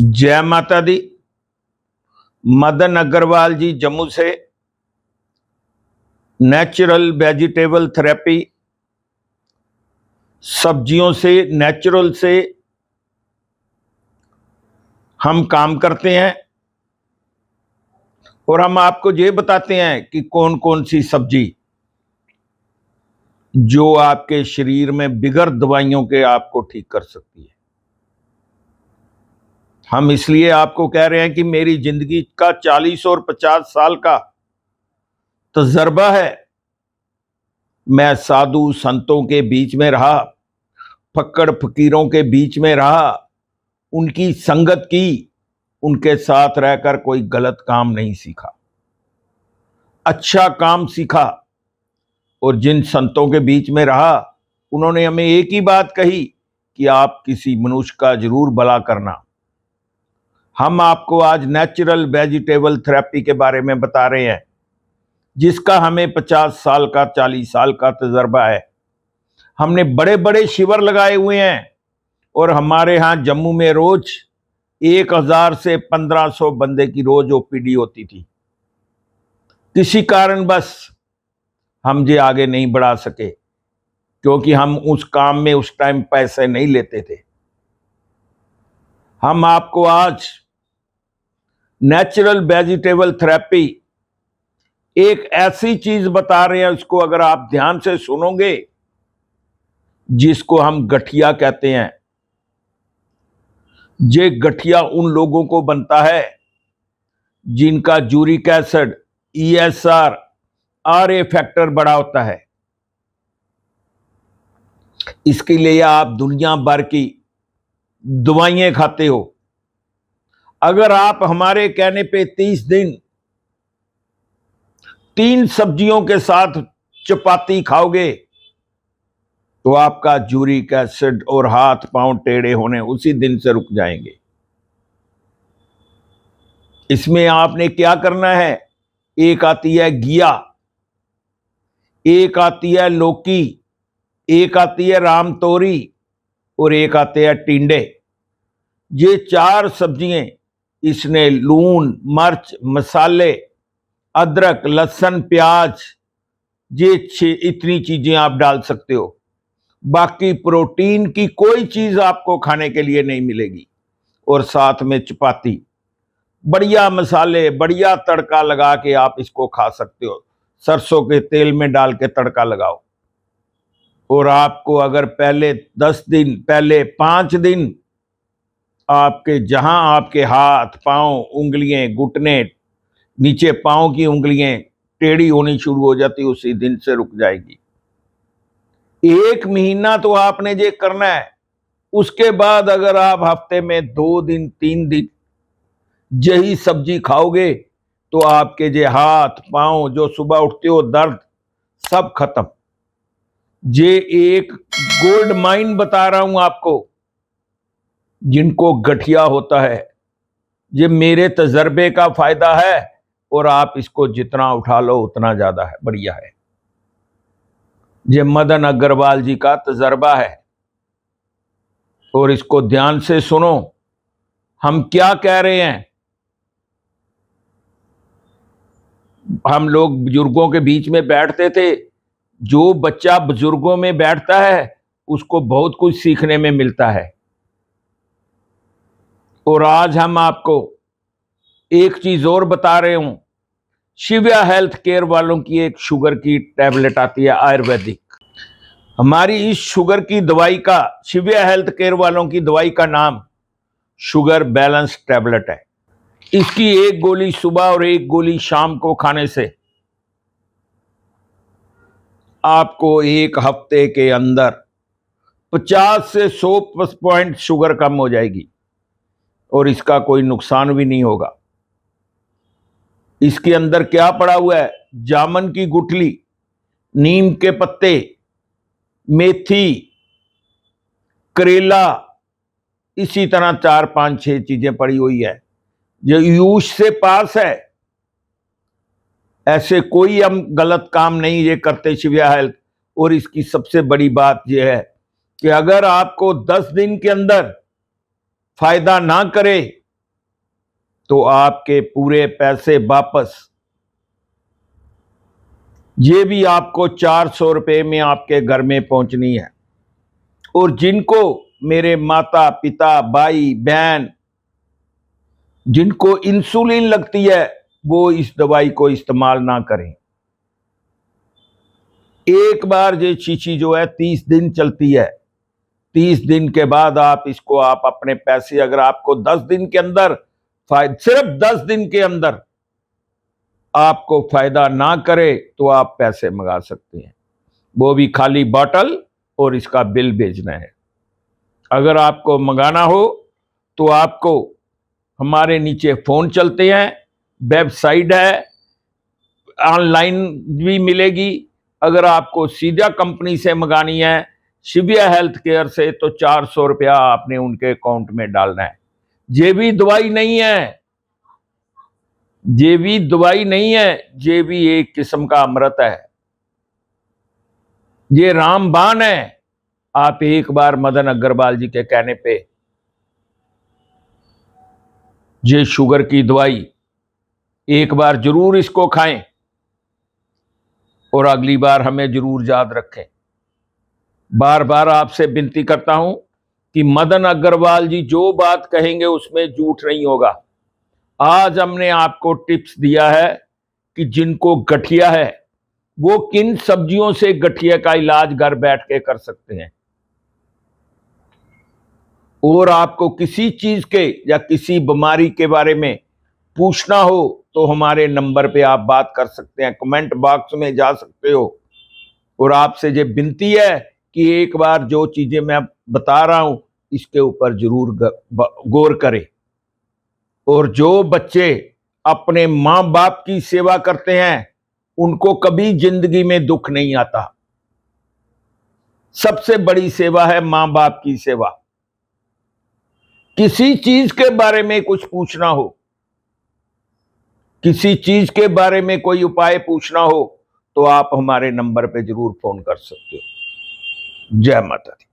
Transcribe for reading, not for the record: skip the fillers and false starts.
जय माता दी। मदन अग्रवाल जी जम्मू से। नेचुरल वेजिटेबल थेरेपी, सब्जियों से, नेचुरल से हम काम करते हैं और हम आपको ये बताते हैं कि कौन कौन सी सब्जी जो आपके शरीर में बिगड़ दवाइयों के आपको ठीक कर सकती है। हम इसलिए आपको कह रहे हैं कि मेरी जिंदगी का 40 और 50 साल का तजर्बा है। मैं साधु संतों के बीच में रहा, फक्कड़ फकीरों के बीच में रहा, उनकी संगत की, उनके साथ रहकर कोई गलत काम नहीं सीखा, अच्छा काम सीखा। और जिन संतों के बीच में रहा उन्होंने हमें एक ही बात कही कि आप किसी मनुष्य का जरूर भला करना। हम आपको आज नेचुरल वेजिटेबल थेरेपी के बारे में बता रहे हैं, जिसका हमें 50 साल का 40 साल का तजर्बा है। हमने बड़े बड़े शिविर लगाए हुए हैं और हमारे यहाँ जम्मू में रोज 1000 से 1500 बंदे की रोज ओपीडी होती थी। किसी कारण बस हम ये आगे नहीं बढ़ा सके, क्योंकि हम उस काम में उस टाइम पैसे नहीं लेते थे। हम आपको आज नेचुरल वेजिटेबल थेरेपी एक ऐसी चीज बता रहे हैं, उसको अगर आप ध्यान से सुनोगे, जिसको हम गठिया कहते हैं। ये गठिया उन लोगों को बनता है जिनका uric acid, ESR, RA factor बड़ा होता है। इसके लिए आप दुनिया भर की दवाइयां खाते हो। अगर आप हमारे कहने पे 30 दिन 3 सब्जियों के साथ चपाती खाओगे तो आपका यूरिक एसिड और हाथ पांव टेढ़े होने उसी दिन से रुक जाएंगे। इसमें आपने क्या करना है, एक आती है घिया, एक आती है लौकी, एक आती है रामतोरी और एक आते हैं टिंडे। ये 4 सब्जियां, इसने लून, मिर्च, मसाले, अदरक, लहसुन, प्याज, ये इतनी चीजें आप डाल सकते हो। बाकी प्रोटीन की कोई चीज आपको खाने के लिए नहीं मिलेगी। और साथ में चपाती, बढ़िया मसाले, बढ़िया तड़का लगा के आप इसको खा सकते हो। सरसों के तेल में डाल के तड़का लगाओ। और आपको अगर पहले 10 दिन, पहले 5 दिन आपके जहां आपके हाथ पांव, उंगलियां, घुटने, नीचे पांव की उंगलियां टेढ़ी होनी शुरू हो जाती, उसी दिन से रुक जाएगी। 1 महीना तो आपने ये करना है। उसके बाद अगर आप हफ्ते में 2 दिन 3 दिन यही सब्जी खाओगे तो आपके जे हाथ पांव, जो सुबह उठते हो दर्द, सब खत्म। ये एक गोल्ड माइन बता रहा हूं आपको। जिनको गठिया होता है, ये मेरे तजर्बे का फायदा है और आप इसको जितना उठा लो उतना ज्यादा है, बढ़िया है। ये मदन अग्रवाल जी का तजर्बा है और इसको ध्यान से सुनो, हम क्या कह रहे हैं। हम लोग बुजुर्गों के बीच में बैठते थे। जो बच्चा बुजुर्गों में बैठता है उसको बहुत कुछ सीखने में मिलता है। और आज हम आपको एक चीज और बता रहे हूं। शिव्या हेल्थ केयर वालों की एक शुगर की टैबलेट आती है आयुर्वेदिक। हमारी इस शुगर की दवाई का, शिव्या हेल्थ केयर वालों की दवाई का नाम शुगर बैलेंस टैबलेट है। इसकी एक गोली सुबह और एक गोली शाम को खाने से आपको एक हफ्ते के अंदर 50 से 100 पॉइंट शुगर कम हो जाएगी और इसका कोई नुकसान भी नहीं होगा। इसके अंदर क्या पड़ा हुआ है, जामुन की गुठली, नीम के पत्ते, मेथी, करेला, इसी तरह 4 5 6 चीजें पड़ी हुई है। ये यूश से पास है। ऐसे कोई हम गलत काम नहीं ये करते शिव्या हेल्थ। और इसकी सबसे बड़ी बात यह है कि अगर आपको 10 दिन के अंदर फायदा ना करे तो आपके पूरे पैसे वापस। ये भी आपको 400 रुपए में आपके घर में पहुंचनी है। और जिनको मेरे माता पिता भाई बहन जिनको इंसुलिन लगती है वो इस दवाई को इस्तेमाल ना करें। एक बार ये शीशी जो है 30 दिन चलती है। 30 दिन के बाद आप इसको आप अपने पैसे, अगर आपको 10 दिन के अंदर सिर्फ 10 दिन के अंदर आपको फायदा ना करे तो आप पैसे मंगा सकते हैं, वो भी खाली बॉटल और इसका बिल भेजना है। अगर आपको मंगाना हो तो आपको हमारे नीचे फोन चलते हैं, वेबसाइट है, ऑनलाइन भी मिलेगी। अगर आपको सीधा कंपनी से मंगानी है शिविया हेल्थ केयर से तो 400 रुपया आपने उनके अकाउंट में डालना है। ये भी दवाई नहीं है, ये भी दवाई नहीं है, ये भी एक किस्म का अमृत है, ये रामबाण है। आप एक बार मदन अग्रवाल जी के कहने पे ये शुगर की दवाई एक बार जरूर इसको खाएं और अगली बार हमें जरूर याद रखें। बार बार आपसे विनती करता हूं कि मदन अग्रवाल जी जो बात कहेंगे उसमें झूठ नहीं होगा। आज हमने आपको टिप्स दिया है कि जिनको गठिया है वो किन सब्जियों से गठिया का इलाज घर बैठ के कर सकते हैं। और आपको किसी चीज के या किसी बीमारी के बारे में पूछना हो तो हमारे नंबर पे आप बात कर सकते हैं, कमेंट बॉक्स में जा सकते हो। और आपसे ये विनती है कि एक बार जो चीजें मैं बता रहा हूं इसके ऊपर जरूर गौर करें। और जो बच्चे अपने मां बाप की सेवा करते हैं उनको कभी जिंदगी में दुख नहीं आता। सबसे बड़ी सेवा है मां बाप की सेवा। किसी चीज के बारे में कुछ पूछना हो, किसी चीज के बारे में कोई उपाय पूछना हो तो आप हमारे नंबर पे जरूर फोन कर सकते हो। जय माता दी।